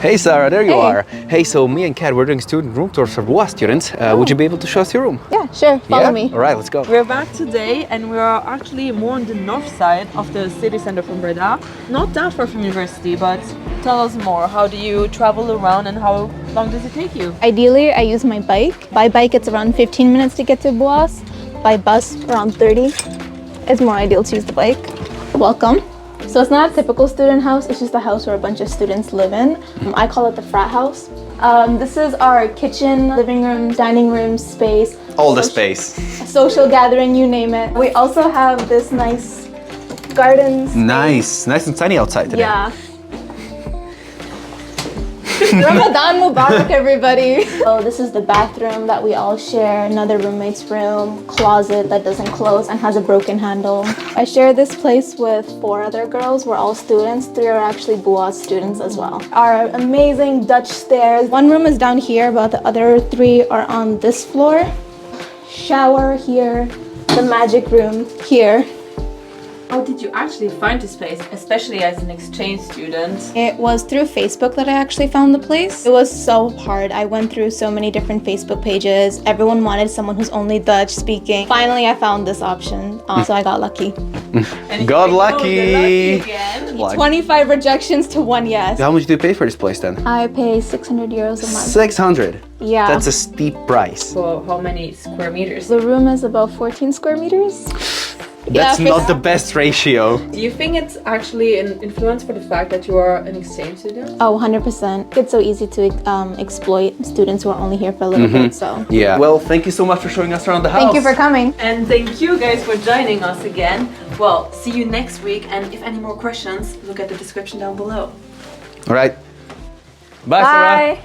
Hey Sarah, there you Hey. are. Hey, so me and Kat, we're doing student room tours for BUas students. Would you be able to show us your room? Yeah, sure. Follow me. All right, let's go. We're back today and we are actually more on the north side of the city center from Breda. Not that far from university, but tell us more. How do you travel around and how long does it take you? Ideally, I use my bike. By bike, it's around 15 minutes to get to BUas. By bus, around 30. It's more ideal to use the bike. Welcome. So it's not a typical student house, it's just a house where a bunch of students live in. I call it the frat house. This is our kitchen, living room, dining room space. All the space. Social gathering, you name it. We also have this nice garden space. Nice and sunny outside today. Yeah. Ramadan Mubarak, everybody. So this is the bathroom that we all share, another roommate's room, closet that doesn't close and has a broken handle. I share this place with 4 other girls. We're all students. 3 are actually BUas students as well. Our amazing Dutch stairs. One room is down here, but the other 3 are on this floor. Shower here, the magic room here. How did you actually find this place, especially as an exchange student? It was through Facebook that I actually found the place. It was so hard. I went through so many different Facebook pages. Everyone wanted someone who's only Dutch speaking. Finally, I found this option, so I got lucky. And Got here we go, lucky. you're lucky again. 25 rejections to 1 yes. How much do you pay for this place then? I pay 600 euros a month. 600. Yeah. That's a steep price. So how many square meters? The room is about 14 square meters. That's Yeah, not the best ratio. Do you think it's actually an influence for the fact that you are an exchange student? Oh, 100%. It's so easy to exploit students who are only here for a little bit, so. Yeah. Well, thank you so much for showing us around the house. Thank you for coming. And thank you guys for joining us again. Well, see you next week, and if any more questions, look at the description down below. All right. Bye, Sarah. Bye.